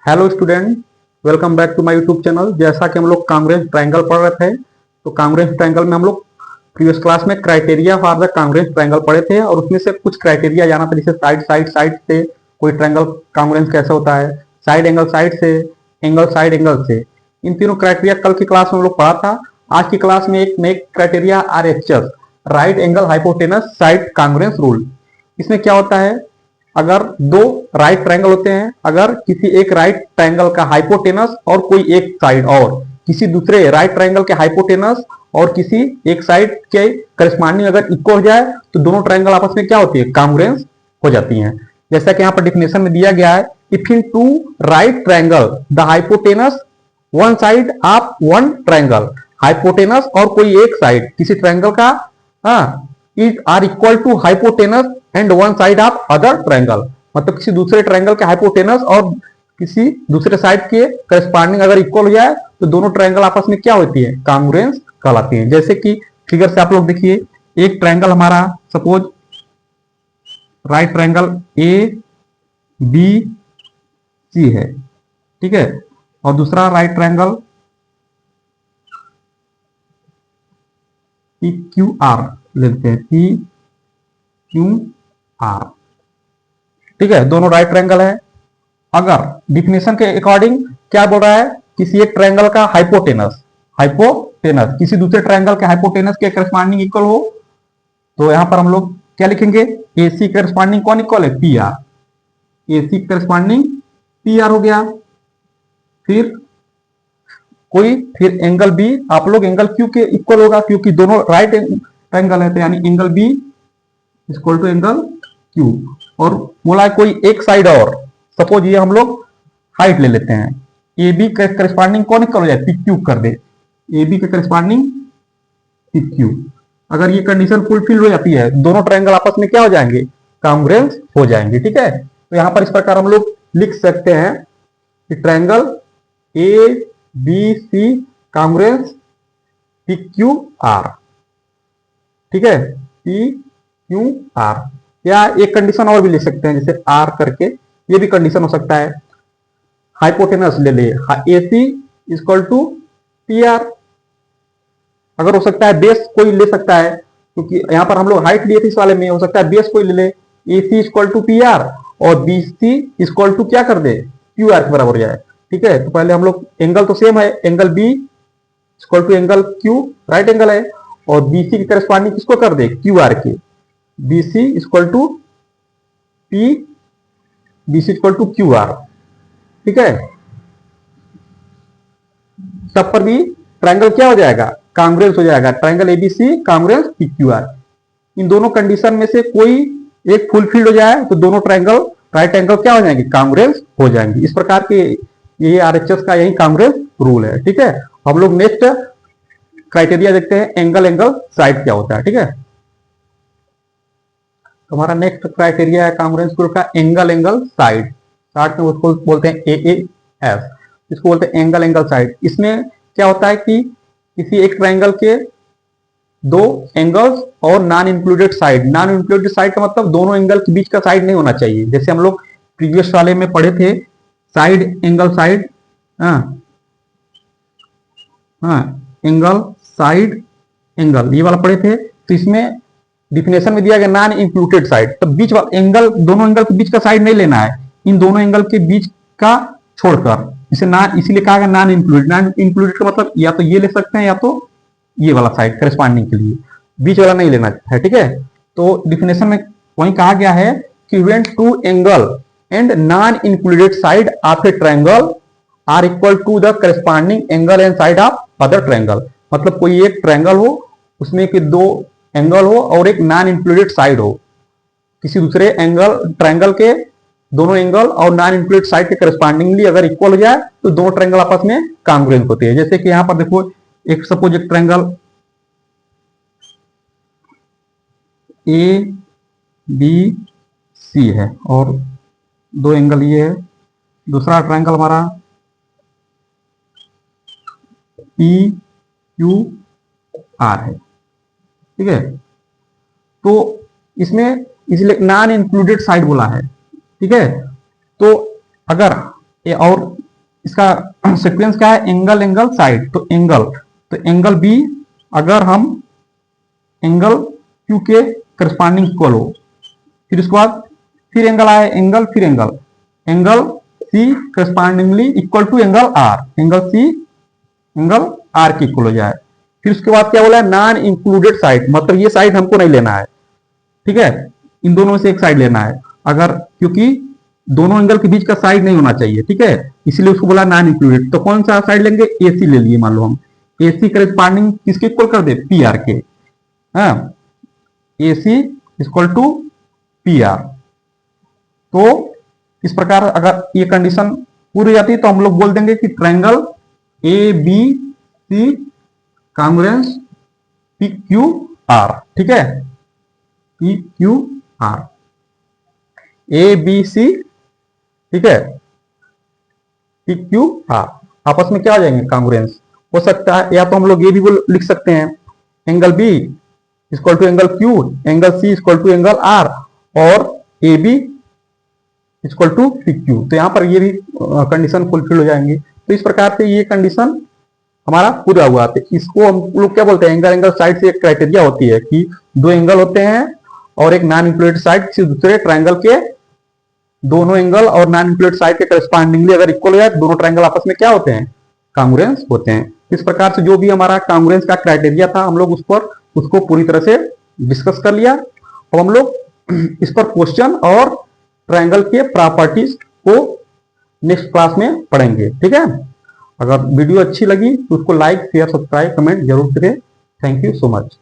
Hello student, welcome back to my YouTube channel. जैसा कि हम लोग कांग्रेस ट्रायंगल पढ़ रहे थे, तो कांग्रेस ट्रायंगल में हम लोग प्रीवियस क्लास में criteria for the Congress triangle पढ़े थे और उसमें से कुछ क्राइटेरिया जाना था, जैसे साइड से कोई ट्रायंगल कांग्रेस कैसे होता है, साइड साइड एंगल से। इन तीनों क्राइटेरिया कल की क्लास में हम लोग पढ़ा था। आज की क्लास में एक नए criteria RHS, right angle hypotenuse side Congress rule. इसमें क्या होता है, अगर दो राइट ट्रायंगल होते हैं, अगर किसी एक राइट ट्रायंगल का हाइपोटेनस और कोई एक साइड और किसी दूसरे राइट ट्रायंगल के हाइपोटेनस और किसी एक साइड के करस्पॉन्डिंग अगर इक्वल हो जाए तो दोनों ट्रायंगल आपस में क्या होती है, कांग्रुएंस हो जाती हैं। जैसा कि यहाँ पर डिफिनेशन में दिया गया है, if in two right triangle the hypotenuse one side of one triangle, hypotenuse और कोई एक साइड किसी ट्रायंगल का is are equal to hypotenuse and one side of other triangle, मतलब किसी दूसरे ट्रायंगल के हाइपोटेनस और किसी दूसरे साइड के करस्पॉन्डिंग अगर इक्वल हो जाए तो दोनों ट्रायंगल आपस में क्या होती है, कांग्रुएंस कहलाती है। जैसे कि फिगर से आप लोग देखिए, एक ट्रायंगल हमारा सपोज राइट ट्रायंगल ABC है, ठीक है, और दूसरा राइट ट्रायंगल PQR लेते हैं, PQR, ठीक है, दोनों राइट ट्रायंगल है। अगर डिफिनेशन के अकॉर्डिंग क्या बोल रहा है, किसी एक ट्रायंगल का हाइपोटेनस किसी दूसरे ट्रायंगल के हाइपोटेनस के करस्पॉन्डिंग इक्वल हो, तो यहां पर हम लोग क्या लिखेंगे, AC करस्पॉन्डिंग कौन इक्वल है, PR, AC करस्पॉन्डिंग PR हो गया। फिर एंगल B आप लोग एंगल Q के इक्वल होगा, क्योंकि दोनों राइट ट्रायंगल है, तो यानी angle B equal to angle Q। और बोला कोई एक साइड और, सपोज ये हम लोग हाइट ले लेते हैं, AB के करस्पॉन्डिंग कौन इक्वल हो जाए, PQ कर दे, AB के करस्पॉन्डिंग PQ। अगर ये कंडीशन फुलफिल हो जाती है, दोनों ट्रायंगल आपस में क्या हो जाएंगे, कांग्रुएंस हो जाएंगे, ठीक है। तो यहां पर इस प्रकार हम लोग लिख सकते हैं कि ट्रायंगल ABC कांग्रुएंस PQR, ठीक है, PQR। या एक कंडीशन और भी ले सकते हैं, जैसे R करके, ये भी कंडीशन हो सकता है, हाइपोटेनस ले ले AC इक्वल टू PR। अगर हो सकता है बेस कोई ले सकता है, क्योंकि यहां पर हम लोग हाइट लिए थे इस वाले में, हो सकता है बेस कोई ले ले, AC इक्वल टू PR और BC इक्वल टू क्या कर दे, QR के बराबर हो जाए, ठीक है। तो पहले हम लोग एंगल तो सेम है, angle B equal to angle Q, right angle है, और BC की करस्पॉन्डिंग किसको कर दे, QR के, BC equal to BC equal to QR, ठीक है। तब पर भी ट्रायंगल क्या हो जाएगा, कांग्रुएंस हो जाएगा, ट्रायंगल ABC कांग्रुएंस PQR। इन दोनों कंडीशन में से कोई एक फुलफिल हो जाए तो दोनों ट्रायंगल राइट एंगल क्या हो जाएंगे, कांग्रुएंस हो जाएंगे। इस प्रकार के ये RHS का यही कांग्रुएंस रूल है, ठीक है। हम लोग नेक्स्ट क्राइटेरिया देखते हैं, एंगल साइड क्या होता है, ठीक है। हमारा नेक्स्ट क्राइटेरिया है कांग्रुएंस रूल का, एंगल साइड। साइड में उसको बोलते हैं AAS, इसको बोलते हैं एंगल साइड। इसमें क्या होता है कि किसी एक ट्रायंगल के दो एंगल्स और नॉन इंक्लूडेड साइड का मतलब दोनों एंगल के बीच का साइड नहीं होना चाहिए। जैसे हम लोग प्रीवियस वाले में पढ़े थे, side angle side, angle side angle, ये वाला पढ़े थे। तो इसमें डिफिनेशन में दिया गया नॉन इंक्लूडेड साइड, तो बीच वाला एंगल, दोनों एंगल के बीच का साइड नहीं लेना है, इन दोनों एंगल के बीच का छोड़कर, इसे ना, इसीलिए कहा गया नॉन इंक्लूडेड का मतलब या तो ये ले सकते हैं या तो ये वाला साइड करस्पॉन्डिंग के लिए, बीच वाला नहीं लेना है, ठीक है। तो डिफिनेशन में वही कहा गया है कि when two angle and non included side of a triangle are equal to the corresponding angle and side of other triangle, मतलब कोई एक ट्रायंगल हो, उसमें कि दो एंगल हो और एक नॉन इंक्लूडेड साइड हो, किसी दूसरे ट्रायंगल के दोनों एंगल और नॉन इंक्लूडेड साइड के करस्पॉन्डिंगली अगर इक्वल हो जाए तो दोनों ट्रायंगल आपस में कांग्रुएंट होते हैं। जैसे कि यहां पर देखो, एक सपोज एक ट्रायंगल ABC है और दो एंगल ये है, दूसरा ट्रायंगल हमारा PQR है, ठीक है। तो इसमें इसलिए नॉन इंक्लूडेड साइड बोला है, ठीक है। तो अगर और इसका सीक्वेंस क्या है, एंगल एंगल साइड, तो एंगल बी अगर हम एंगल क्यू के करस्पॉन्डिंग इक्वल हो, फिर उसके बाद फिर एंगल आए, एंगल फिर angle C correspondingly equal to angle R, angle C angle R के इक्वल हो जाए। फिर उसके बाद क्या बोला है, नॉन इंक्लूडेड साइड, मतलब ये साइड हमको नहीं लेना है, ठीक है, इन दोनों में से एक साइड लेना है, अगर क्योंकि दोनों एंगल के बीच का साइड नहीं होना चाहिए, ठीक है, इसीलिए उसको बोला नॉन इंक्लूडेड। तो कौन सा साइड लेंगे, एसी ले लिए, मान लो हम एसी करस्पॉन्डिंग किसके इक्वल कर दे, पी आर के, हाँ, AC equal to P R. तो इस प्रकार अगर ये कंडीशन पूरी हो जाती है तो हम लोग बोल देंगे कि triangle A B C congruence P Q R, ठीक है, P Q R, A B C, ठीक है, पी क्यू आर आपस में क्या आ जाएंगे, कांग्रुएंस। हो सकता है या तो हम लोग ये भी लिख सकते हैं, angle B equal to angle Q, angle C equal to angle R, और A B equal to P Q, तो यहां पर ये भी कंडीशन फुलफिल हो जाएंगी। तो इस प्रकार से ये कंडीशन हमारा पूरा हुआ। तो इसको हम लोग क्या बोलते हैं, एंगल एंगल साइड से एक क्राइटेरिया होती है कि दो एंगल होते हैं और एक नॉन इंक्लूडेड साइड किसी दूसरे ट्रायंगल के, दोनों एंगल और नॉन इंक्लूडेड साइड के करस्पॉन्डिंगली अगर इक्वल हो जाए, दोनों ट्रायंगल आपस में क्या होते हैं, कांग्रुएंस होते हैं। इस प्रकार से जो भी हमारा कांग्रुएंस का क्राइटेरिया था हम लोग उसको पूरी तरह से डिस्कस कर लिया। अब हम लोग इस पर क्वेश्चन और ट्रायंगल के प्रॉपर्टीज को नेक्स्ट क्लास में पढ़ेंगे, ठीक है। अगर वीडियो अच्छी लगी तो उसको लाइक शेयर सब्सक्राइब कमेंट जरूर करें। Thank you so much.